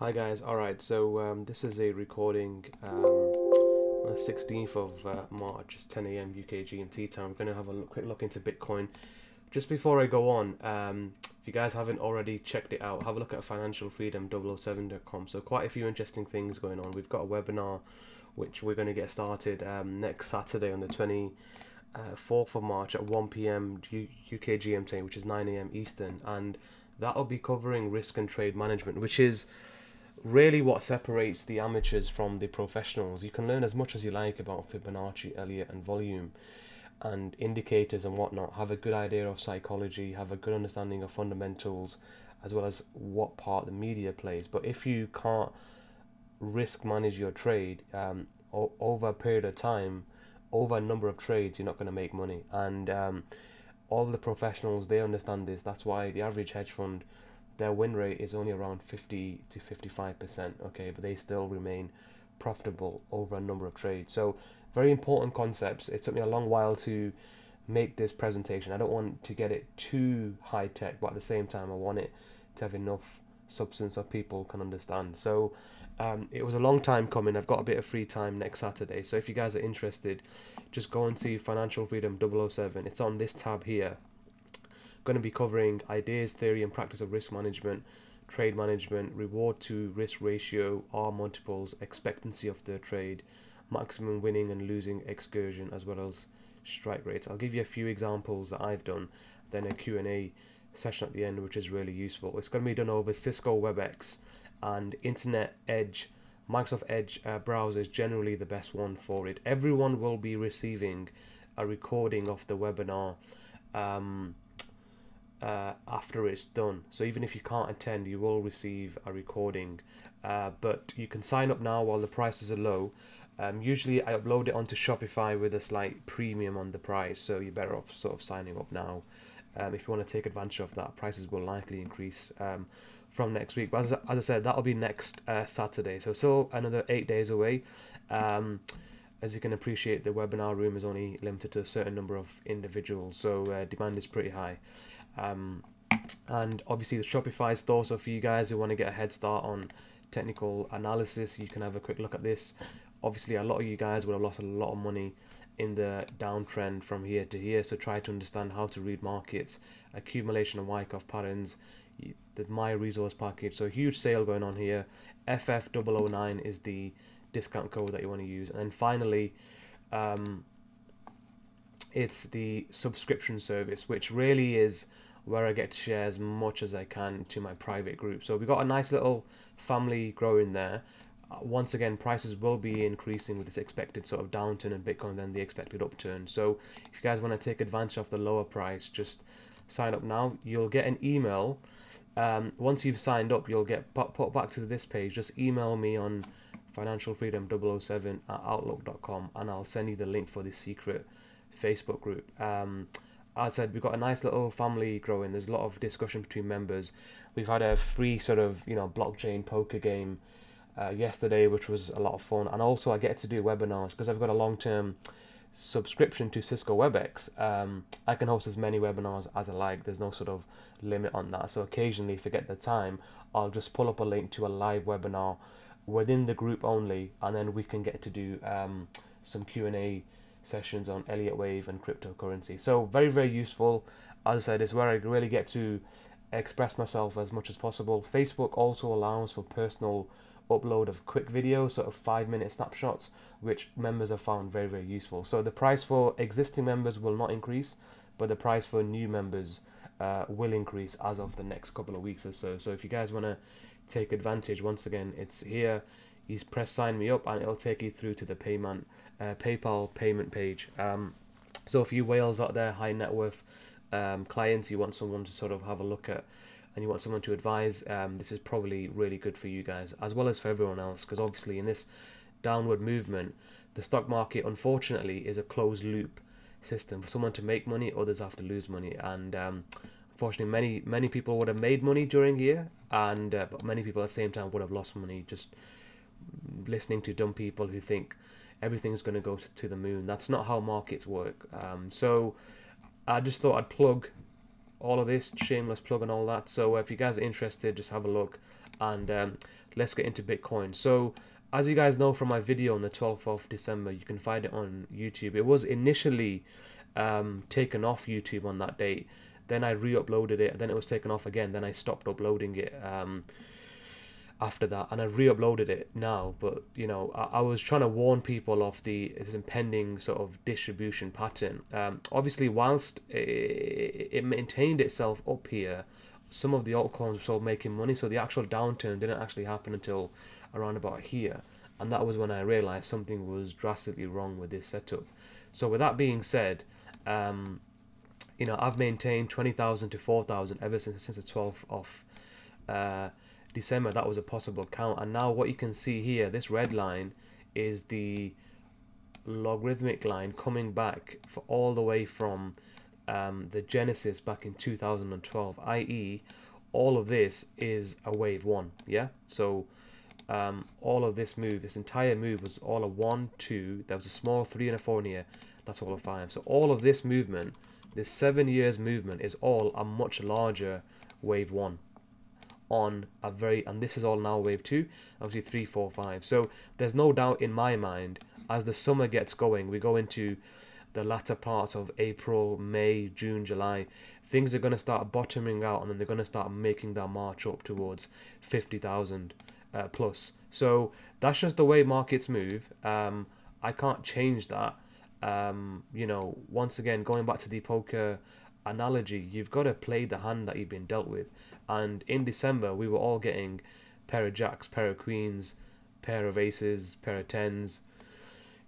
Hi guys, alright, so this is a recording on the 16th of March, it's 10 a.m. UK GMT time. We're going to have a quick look into Bitcoin. Just before I go on, if you guys haven't already checked it out, have a look at financialfreedom007.com. So quite a few interesting things going on. We've got a webinar which we're going to get started next Saturday on the 24th of March at 1 p.m. UK GMT, which is 9 a.m. Eastern, and that'll be covering risk and trade management, which is really what separates the amateurs from the professionals. You can learn as much as you like about Fibonacci, Elliott and volume and indicators and whatnot, have a good idea of psychology, have a good understanding of fundamentals, as well as what part the media plays. But if you can't risk manage your trade over a period of time, over a number of trades, you're not going to make money. And all the professionals, they understand this. That's why the average hedge fund, their win rate is only around 50 to 55%, okay, but they still remain profitable over a number of trades. So very important concepts. It took me a long while to make this presentation. I don't want to get it too high tech, but at the same time I want it to have enough substance that people can understand. So it was a long time coming. I've got a bit of free time next Saturday, so if you guys are interested, just go and see Financial Freedom 007. It's on this tab here. Going to be covering ideas, theory and practice of risk management, trade management, reward to risk ratio, R multiples, expectancy of the trade, maximum winning and losing excursion, as well as strike rates. I'll give you a few examples that I've done, then a Q&A session at the end, which is really useful. It's going to be done over Cisco WebEx and Internet Edge. Microsoft Edge browser is generally the best one for it. Everyone will be receiving a recording of the webinar after it's done, so even if you can't attend, you will receive a recording, but you can sign up now while the prices are low. Usually I upload it onto Shopify with a slight premium on the price, so you're better off sort of signing up now if you want to take advantage of that. Prices will likely increase from next week, but as I said, that'll be next Saturday, so still another 8 days away. As you can appreciate, the webinar room is only limited to a certain number of individuals, so demand is pretty high. And obviously the Shopify store, so for you guys who want to get a head start on technical analysis, you can have a quick look at this. Obviously a lot of you guys will have lost a lot of money in the downtrend from here to here, so try to understand how to read markets, accumulation of Wyckoff patterns, the My Resource package. So a huge sale going on here. FF009 is the discount code that you want to use. And then finally, it's the subscription service, which really is where I get to share as much as I can to my private group. So we've got a nice little family growing there. Once again, prices will be increasing with this expected sort of downturn in Bitcoin than the expected upturn. So if you guys want to take advantage of the lower price, just sign up now. You'll get an email. Once you've signed up, you'll get put back to this page. Just email me on financialfreedom007@outlook.com and I'll send you the link for this secret Facebook group. As I said, we've got a nice little family growing. There's a lot of discussion between members. We've had a free sort of blockchain poker game yesterday, which was a lot of fun, and also I get to do webinars because I've got a long-term subscription to Cisco WebEx. I can host as many webinars as I like. There's no sort of limit on that, so occasionally if I get the time, I'll just pull up a link to a live webinar within the group only, and then we can get to do some Q&A sessions on Elliott Wave and cryptocurrency. So very, very useful. As I said, it's where I really get to express myself as much as possible. Facebook also allows for personal upload of quick videos, sort of 5-minute snapshots, which members have found very, very useful. So the price for existing members will not increase, but the price for new members will increase as of the next couple of weeks or so. So if you guys want to take advantage, once again, it's here. You press sign me up and it'll take you through to the PayPal payment page. So if you whales out there, high net worth clients, you want someone to sort of have a look at and you want someone to advise, this is probably really good for you guys as well as for everyone else, because obviously in this downward movement, the stock market unfortunately is a closed loop system. For someone to make money, others have to lose money, and unfortunately many people would have made money during here, and but many people at the same time would have lost money just listening to dumb people who think everything's going to go to the moon. That's not how markets work. So I just thought I'd plug all of this, shameless plug and all that. So if you guys are interested, just have a look, and let's get into Bitcoin. So as you guys know from my video on the 12th of December, you can find it on YouTube. It was initially taken off YouTube on that date. Then I re-uploaded it. Then it was taken off again. Then I stopped uploading it after that, and I re-uploaded it now. But you know, I was trying to warn people of this impending sort of distribution pattern. Obviously, whilst it maintained itself up here, some of the altcoins were still making money. So the actual downturn didn't actually happen until around about here, and that was when I realized something was drastically wrong with this setup. So with that being said, you know, I've maintained 20,000 to 4,000 ever since the 12th of December. That was a possible count, and now what you can see here, this red line is the logarithmic line coming back for all the way from the genesis back in 2012, i.e. all of this is a wave 1. Yeah, so all of this move, this entire move was all a 1, 2, there was a small 3 and a 4 in here, that's all a 5. So all of this movement, this 7 years movement, is all a much larger wave 1 on a very, and this is all now wave 2, obviously 3, 4, 5. So there's no doubt in my mind, as the summer gets going, we go into the latter parts of April, May, June, July, things are going to start bottoming out, and then they're going to start making their march up towards 50,000 plus. So that's just the way markets move. I can't change that. You know, once again, going back to the poker analogy, you've got to play the hand that you've been dealt with. And in December, we were all getting pair of jacks, pair of queens, pair of aces, pair of tens.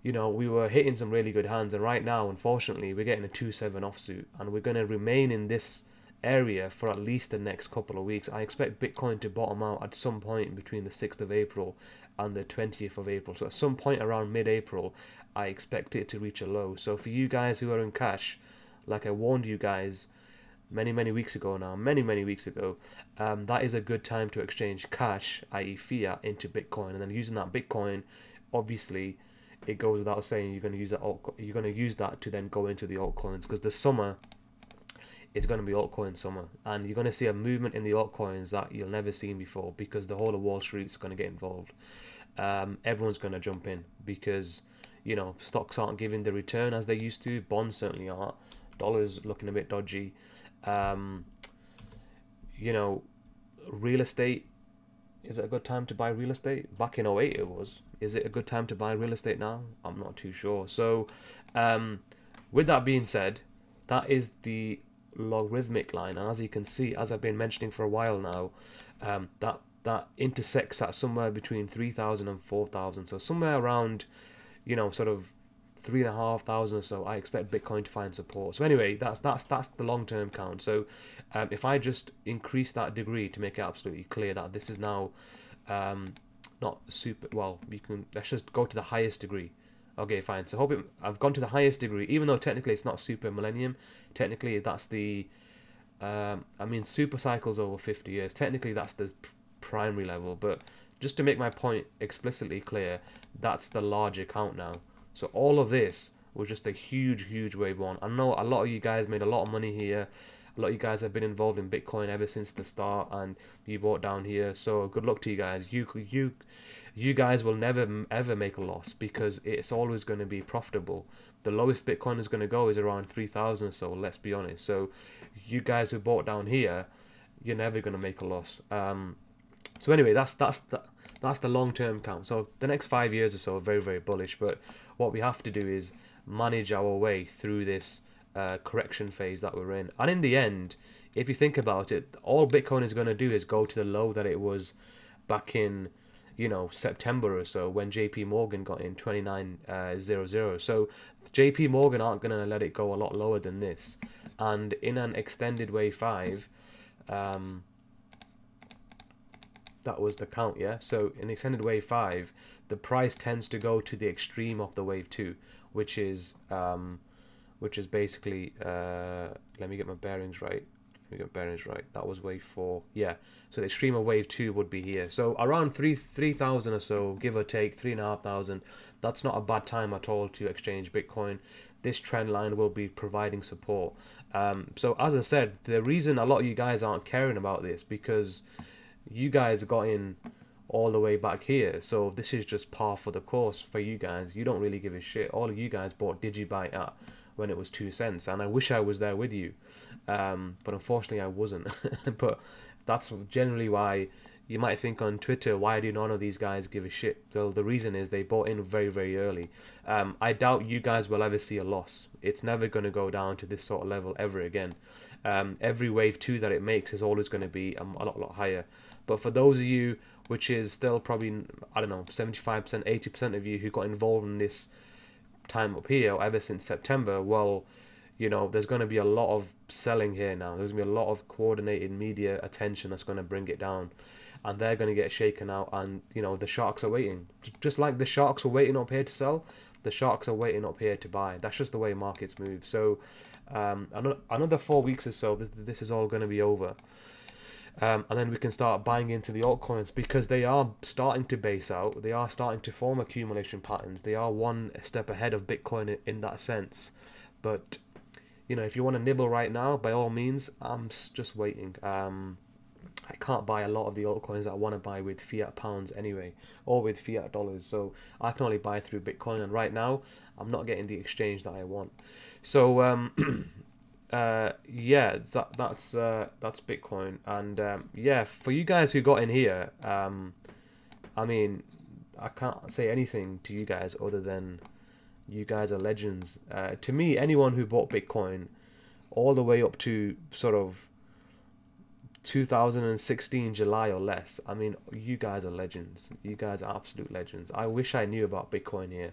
You know, we were hitting some really good hands, and right now, unfortunately, we're getting a 2-7 offsuit, and we're going to remain in this area for at least the next couple of weeks. I expect Bitcoin to bottom out at some point between the 6th of April and the 20th of April. So at some point around mid-April, I expect it to reach a low. So for you guys who are in cash, like I warned you guys many weeks ago now, many weeks ago, that is a good time to exchange cash, i.e. fiat, into Bitcoin, and then using that Bitcoin, obviously, it goes without saying, you're going to use that you're going to use that to then go into the altcoins, because the summer is going to be altcoin summer, and you're going to see a movement in the altcoins that you'll never seen before, because the whole of Wall Street is going to get involved. Everyone's going to jump in, because you know, stocks aren't giving the return as they used to, bonds certainly aren't, dollar's looking a bit dodgy. You know, real estate, is it a good time to buy real estate? Back in 08 it was. Is it a good time to buy real estate now? I'm not too sure. So with that being said, that is the logarithmic line, and as you can see, as I've been mentioning for a while now, that intersects at somewhere between 3,000 and 4,000. So somewhere around, you know, sort of 3,500 or so, I expect Bitcoin to find support. So anyway, that's the long-term count. So if I just increase that degree to make it absolutely clear that this is now not super, well, you can, let's just go to the highest degree. Okay, fine. So I've gone to the highest degree, even though technically it's not super millennium. Technically that's the I mean, super cycles over 50 years. Technically that's the primary level, but just to make my point explicitly clear, that's the larger count now. So all of this was just a huge wave 1. I know a lot of you guys made a lot of money here. A lot of you guys have been involved in Bitcoin ever since the start, and you bought down here. So good luck to you guys. You guys will never ever make a loss, because it's always going to be profitable. The lowest Bitcoin is going to go is around 3,000 or so, let's be honest. So you guys who bought down here, you're never going to make a loss. So anyway, that's the long-term count. So the next 5 years or so are very bullish, but what we have to do is manage our way through this correction phase that we're in. And in the end, if you think about it, all Bitcoin is going to do is go to the low that it was back in, you know, September or so, when JP Morgan got in 29.00. So JP Morgan aren't going to let it go a lot lower than this. And in an extended wave 5, that was the count, yeah? So in extended wave 5, the price tends to go to the extreme of the wave 2, which is basically, let me get my bearings right. That was wave 4. Yeah. So the extreme of wave 2 would be here. So around 3,000 or so, give or take 3,500. That's not a bad time at all to exchange Bitcoin. This trend line will be providing support. So as I said, the reason a lot of you guys aren't caring about this, because you guys got in all the way back here. So this is just par for the course for you guys. You don't really give a shit. All of you guys bought DigiByte at when it was 2 cents, and I wish I was there with you, but unfortunately I wasn't. But that's generally why you might think on Twitter, why do none of these guys give a shit? So the reason is they bought in very, very early. I doubt you guys will ever see a loss. It's never going to go down to this sort of level ever again. Every wave 2 that it makes is always going to be a lot higher. But for those of you, which is still probably, I don't know, 75%, 80% of you who got involved in this time up here ever since September, well, you know, there's going to be a lot of selling here now. There's going to be a lot of coordinated media attention that's going to bring it down, and they're going to get shaken out. And you know, the sharks are waiting, just like the sharks were waiting up here to sell. The sharks are waiting up here to buy. That's just the way markets move. So another 4 weeks or so, this is all going to be over. And then we can start buying into the altcoins, because they are starting to base out. They are starting to form accumulation patterns. They are one step ahead of Bitcoin in that sense. But you know, if you want to nibble right now, by all means, I'm just waiting. I can't buy a lot of the altcoins that I want to buy with fiat pounds anyway, or with fiat dollars. So I can only buy through Bitcoin, and right now I'm not getting the exchange that I want. So yeah, that's Bitcoin. And yeah, for you guys who got in here, I mean, I can't say anything to you guys other than you guys are legends. To me, anyone who bought Bitcoin all the way up to sort of 2016 July or less, I mean, you guys are legends. You guys are absolute legends. I wish I knew about Bitcoin here.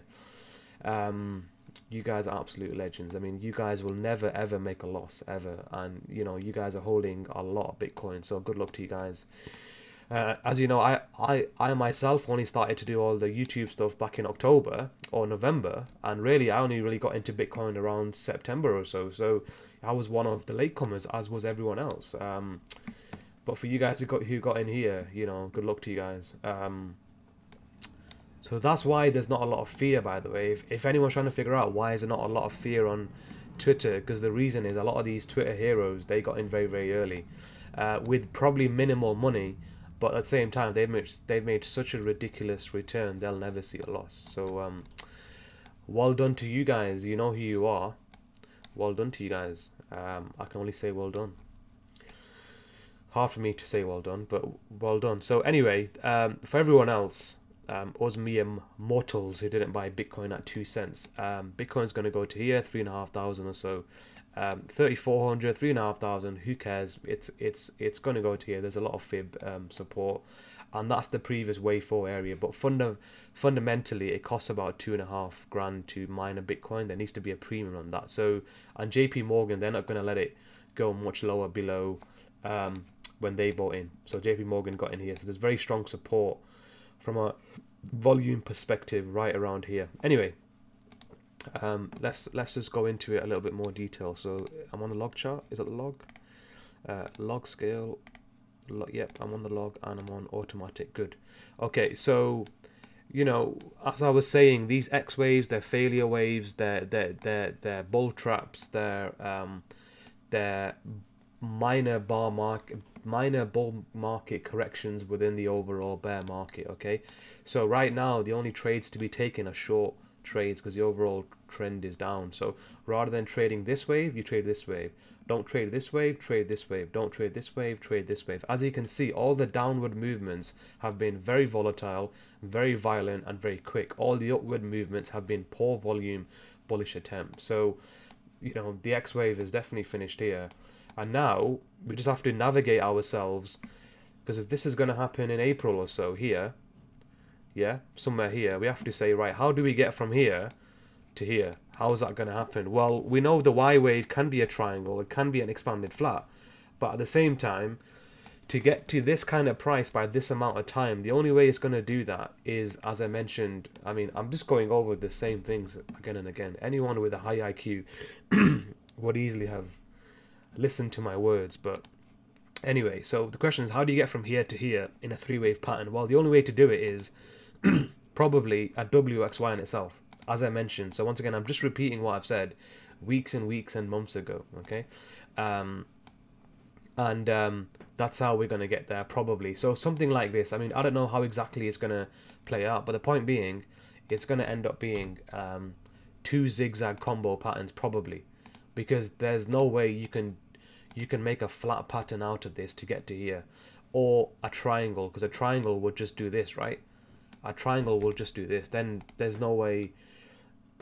You guys are absolute legends. I mean, you guys will never ever make a loss ever, and you know, you guys are holding a lot of Bitcoin, so good luck to you guys. As you know, I myself only started to do all the YouTube stuff back in October or November, and really I only really got into Bitcoin around September or so. So I was one of the latecomers, as was everyone else. But for you guys who got in here, you know, good luck to you guys. So that's why there's not a lot of fear, by the way. If anyone's trying to figure out why is there not a lot of fear on Twitter, because the reason is a lot of these Twitter heroes, they got in very, very early, with probably minimal money, but at the same time they've made such a ridiculous return, they'll never see a loss. So well done to you guys. You know who you are. Well done to you guys. I can only say well done. Hard for me to say well done, but well done. So anyway, for everyone else, us mere mortals who didn't buy Bitcoin at 2 cents, Bitcoin's going to go to here, 3,500 or so, 3,400, 3,500. Who cares? It's going to go to here. There's a lot of fib support, and that's the previous wave 4 area. But fundamentally, it costs about 2.5 grand to mine a Bitcoin. There needs to be a premium on that. So, and JP Morgan, they're not going to let it go much lower below when they bought in. So JP Morgan got in here. So there's very strong support from a volume perspective right around here. Anyway, let's just go into it a little bit more detail. So I'm on the log chart. Is that the log? Log scale. Yep, I'm on the log and I'm on automatic. Good. Okay, so you know, as I was saying, these X waves, they're failure waves, they're bull traps, they're minor bull market corrections within the overall bear market. Okay, so right now the only trades to be taken are short trades, because the overall trend is down. So rather than trading this wave, you trade this wave. Don't trade this wave, trade this wave. Don't trade this wave, trade this wave. As you can see, all the downward movements have been very volatile, very violent, and very quick. All the upward movements have been poor volume, bullish attempts. So you know, the X wave is definitely finished here. And now we just have to navigate ourselves, because if this is going to happen in April or so here, yeah, somewhere here, we have to say, right, how do we get from here to here? How is that going to happen? Well, we know the Y wave can be a triangle, it can be an expanded flat, but at the same time, to get to this kind of price by this amount of time, the only way it's going to do that is, as I mentioned, I mean, I'm just going over the same things again and again. Anyone with a high IQ would easily have listened to my words. But anyway, so the question is, how do you get from here to here in a 3-wave pattern? Well, the only way to do it is probably a WXY in itself, as I mentioned. So once again, I'm just repeating what I've said weeks and weeks and months ago, okay? and that's how we're going to get there probably. So something like this. I mean, I don't know how exactly it's going to play out, but the point being, it's going to end up being two zigzag combo patterns probably, because there's no way you can make a flat pattern out of this to get to here, or a triangle, because a triangle would just do this, right? A triangle will just do this. Then there's no way.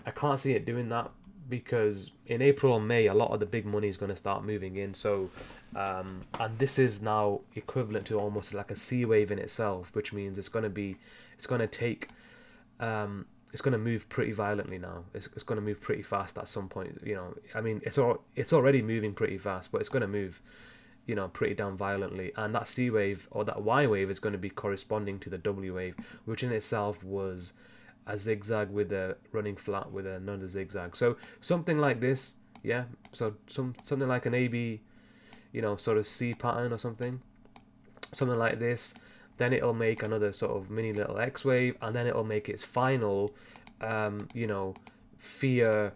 I can't see it doing that, because in April or May a lot of the big money is going to start moving in. So and this is now equivalent to almost like a C wave in itself, which means it's going to take it's going to move pretty violently now. It's going to move pretty fast at some point, you know. I mean, it's already moving pretty fast, but it's going to move, you know, pretty down violently. And that C wave or that Y wave is going to be corresponding to the W wave, which in itself was a zigzag with a running flat with another zigzag. So something like this, yeah. So something like an AB, you know, sort of C pattern or something like this. Then it'll make another sort of mini little X wave, and then it'll make its final, you know, fear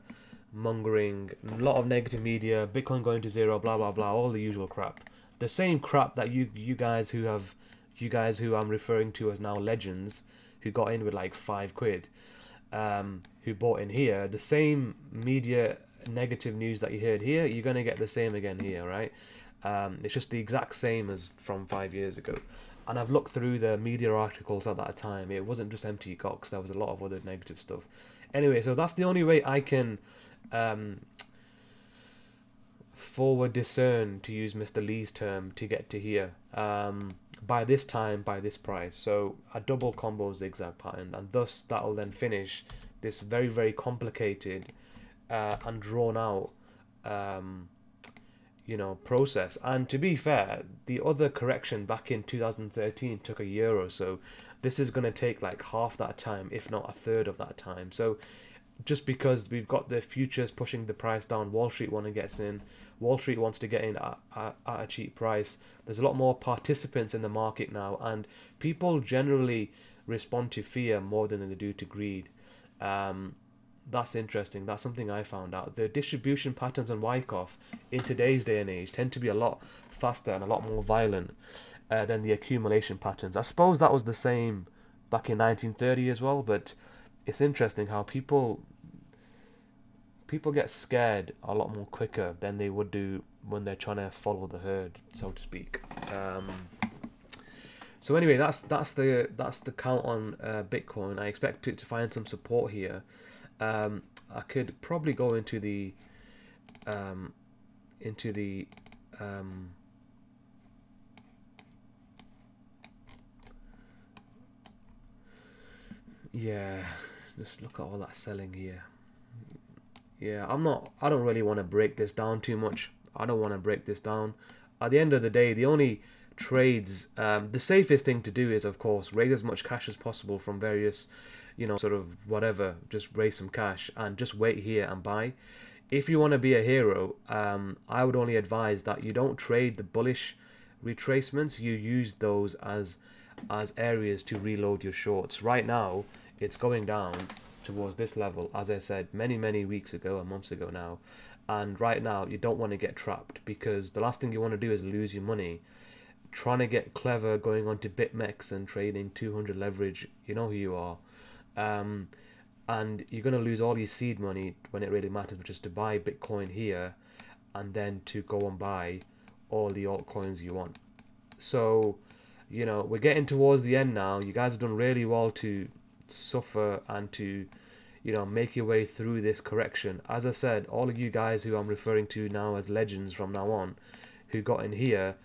mongering, a lot of negative media, Bitcoin going to zero, blah blah blah, all the usual crap. The same crap that you guys who I'm referring to as now legends, who got in with like £5, who bought in here, the same media negative news that you heard here, you're gonna get the same again here, right? It's just the exact same as from 5 years ago. And I've looked through the media articles at that time. It wasn't just empty cocks. There was a lot of other negative stuff. Anyway, so that's the only way I can forward discern, to use Mr. Lee's term, to get to here. By this time, by this price. So a double combo zigzag pattern. And thus that'll then finish this very, very complicated and drawn out you know, process. And to be fair, the other correction back in 2013 took a year or so. This is going to take like half that time, if not a third of that time. So just because we've got the futures pushing the price down, Wall Street gets in, Wall Street wants to get in at a cheap price. There's a lot more participants in the market now, and people generally respond to fear more than they do to greed. That's interesting. That's something I found out. The distribution patterns on Wyckoff in today's day and age tend to be a lot faster and a lot more violent than the accumulation patterns. I suppose that was the same back in 1930 as well, but it's interesting how people get scared a lot more quicker than they would do when they're trying to follow the herd, so to speak. So anyway, that's the count on Bitcoin. I expect it to find some support here. I could probably go into the yeah, just look at all that selling here. Yeah, I don't really want to break this down too much. I don't want to break this down. At the end of the day, the only trades, the safest thing to do is, of course, raise as much cash as possible from various, you know, sort of whatever, just raise some cash and just wait here and buy. If you want to be a hero, I would only advise that you don't trade the bullish retracements. You use those as areas to reload your shorts. Right now, it's going down towards this level, as I said many weeks ago, and months ago now. And right now, you don't want to get trapped, because the last thing you want to do is lose your money trying to get clever, going on to BitMEX and trading 200 leverage. You know who you are. And you're going to lose all your seed money when it really matters, which is to buy Bitcoin here and then to go and buy all the altcoins you want. So, you know, we're getting towards the end now. You guys have done really well to suffer and to, you know, make your way through this correction. As I said, all of you guys who I'm referring to now as legends from now on, who got in here,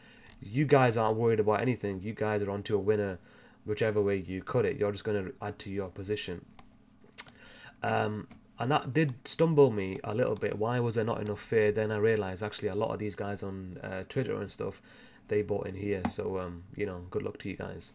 you guys aren't worried about anything. You guys are onto a winner whichever way you cut it. You're just going to add to your position. And that did stumble me a little bit. Why was there not enough fear? Then I realized actually a lot of these guys on Twitter and stuff, they bought in here. So you know, good luck to you guys.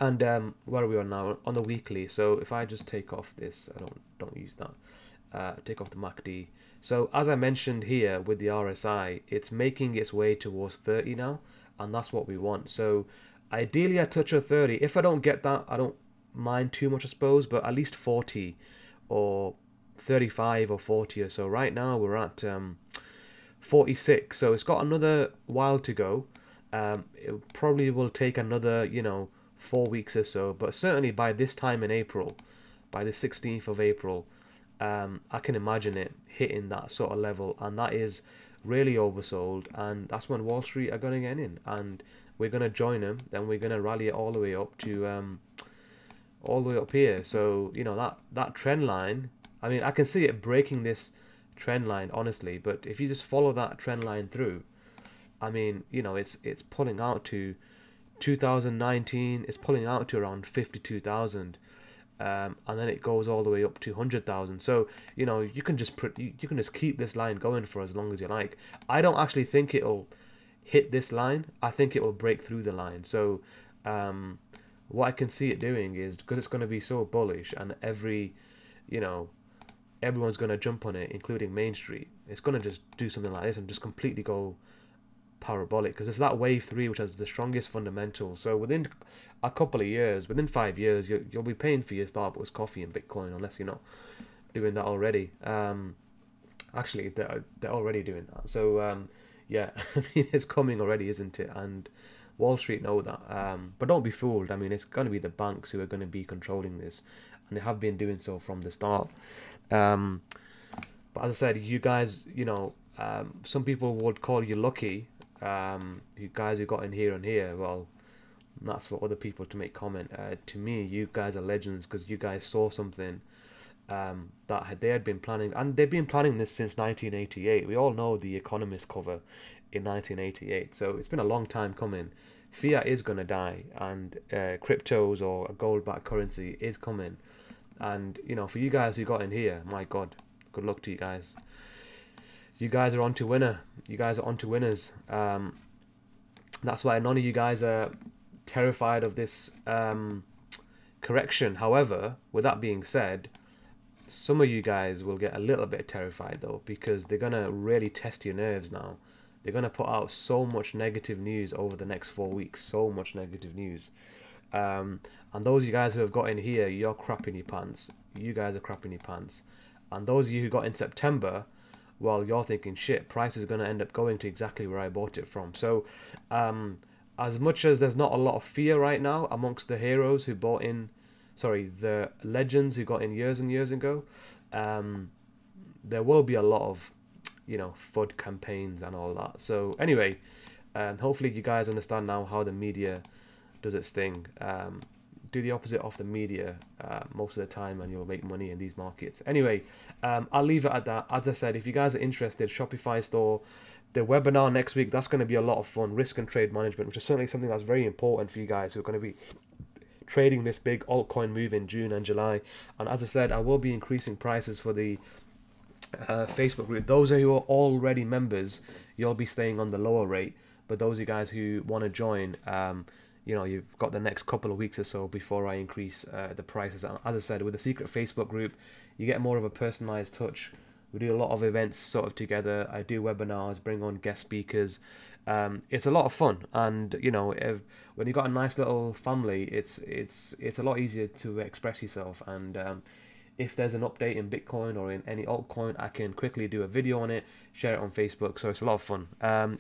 And where are we on now? On the weekly. So if I just take off this, I don't use that. Take off the MACD. So as I mentioned here with the RSI, it's making its way towards 30 now, and that's what we want. So ideally I touch a 30. If I don't get that, I don't mind too much, I suppose, but at least 40 or 35 or 40 or so. Right now we're at 46. So it's got another while to go. It probably will take another, 4 weeks or so, but certainly by this time in April, by the 16th of April, I can imagine it hitting that sort of level, and that is really oversold, and that's when Wall Street are going to get in, and we're going to join them. Then we're going to rally it all the way up to all the way up here. So that trend line, I mean, I can see it breaking this trend line, honestly, but if you just follow that trend line through, I mean, it's pulling out to 2019, it's pulling out to around 52,000, and then it goes all the way up to 100,000. So you can just keep this line going for as long as you like. I don't actually think it'll hit this line. I think it will break through the line. So what I can see it doing is, because it's going to be so bullish, and everyone's going to jump on it, including Main Street, it's going to just do something like this and just completely go parabolic, because it's that wave 3 which has the strongest fundamentals. So within a couple of years, within 5 years, you'll be paying for your Starbucks coffee in Bitcoin, unless you're not doing that already. Actually, they're already doing that. So yeah, I mean, it's coming already, isn't it? And Wall Street know that. But don't be fooled. I mean, it's going to be the banks who are going to be controlling this, and they have been doing so from the start. But as I said, you guys, some people would call you lucky. You guys who got in here and here, well, that's for other people to make comment. To me, you guys are legends, because you guys saw something that they had been planning, and they've been planning this since 1988. We all know the Economist cover in 1988, so it's been a long time coming. Fiat is going to die, and cryptos or a gold-backed currency is coming. And for you guys who got in here, my God, good luck to you guys. You guys are on to winner. You guys are on to winners. That's why none of you guys are terrified of this correction. However, with that being said, some of you guys will get a little bit terrified though, because they're going to really test your nerves now. They're going to put out so much negative news over the next 4 weeks. So much negative news. And those of you guys who have got in here, you're crapping your pants. You guys are crapping your pants. And those of you who got in September, well, you're thinking, shit, price is going to end up going to exactly where I bought it from. So as much as there's not a lot of fear right now amongst the heroes who bought in, the legends who got in years and years ago, there will be a lot of, FUD campaigns and all that. So anyway, hopefully you guys understand now how the media does its thing. Do the opposite of the media most of the time, and you'll make money in these markets. Anyway, I'll leave it at that. As I said, if you guys are interested, Shopify store, the webinar next week, that's going to be a lot of fun. Risk and trade management, which is certainly something that's very important for you guys who are going to be trading this big altcoin move in June and July. And as I said, I will be increasing prices for the Facebook group. Those of you who are already members, you'll be staying on the lower rate. But those of you guys who want to join, you've got the next couple of weeks or so before I increase the prices. And as I said, with the secret Facebook group, you get more of a personalized touch. We do a lot of events sort of together. I do webinars, bring on guest speakers. It's a lot of fun, and when you've got a nice little family, it's a lot easier to express yourself. And if there's an update in Bitcoin or in any altcoin, I can quickly do a video on it, share it on Facebook. So it's a lot of fun.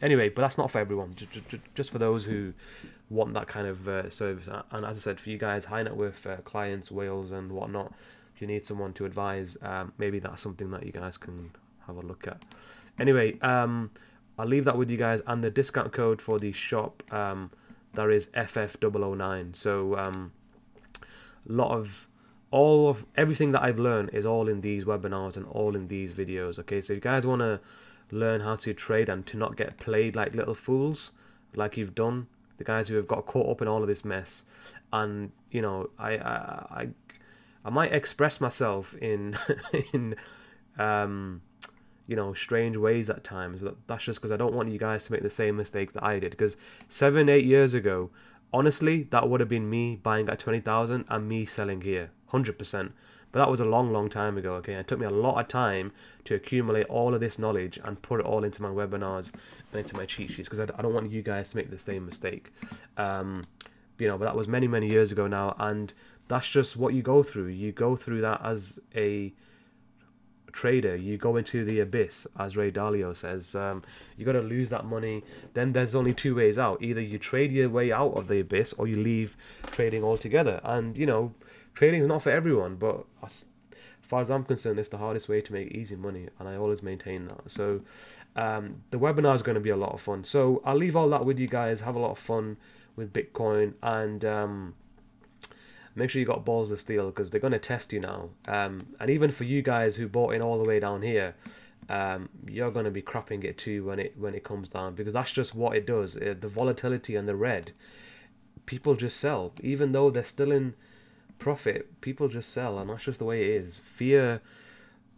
Anyway, but that's not for everyone. Just for those who want that kind of service. And as I said, for you guys, high net worth clients, whales and whatnot, if you need someone to advise, maybe that's something that you guys can have a look at. Anyway, I'll leave that with you guys, and the discount code for the shop, there is FF009. So all of everything that I've learned is all in these webinars and all in these videos. Okay, so if you guys want to learn how to trade and to not get played like little fools, like you've done, the guys who have got caught up in all of this mess, and I might express myself in strange ways at times. That's just because I don't want you guys to make the same mistakes that I did. Because 7-8 years ago, honestly, that would have been me buying at 20,000 and me selling here, 100%. But that was a long time ago. Okay, it took me a lot of time to accumulate all of this knowledge and put it all into my webinars and into my cheat sheets, because I don't want you guys to make the same mistake. But that was many years ago now, and that's just what you go through. You go through that as a trader, you go into the abyss, as Ray Dalio says. You got to lose that money. Then there's only two ways out: either you trade your way out of the abyss, or you leave trading altogether. And you know, trading is not for everyone, but as far as I'm concerned, it's the hardest way to make easy money, and I always maintain that. So the webinar is going to be a lot of fun. So I'll leave all that with you guys. Have a lot of fun with Bitcoin, and make sure you got balls of steel, because they're going to test you now. And even for you guys who bought in all the way down here, you're going to be crapping it too when it comes down, because that's just what it does. The volatility and the red, people just sell. Even though they're still in profit, people just sell, and that's just the way it is. Fear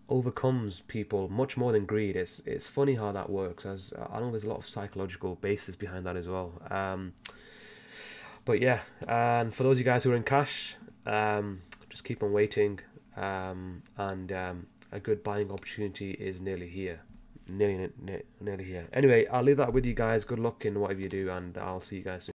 overcomes people much more than greed. It's funny how that works, as I know there's a lot of psychological basis behind that as well. But yeah, and for those of you guys who are in cash, just keep on waiting, and a good buying opportunity is nearly here. Nearly here. Anyway, I'll leave that with you guys. Good luck in whatever you do, and I'll see you guys soon.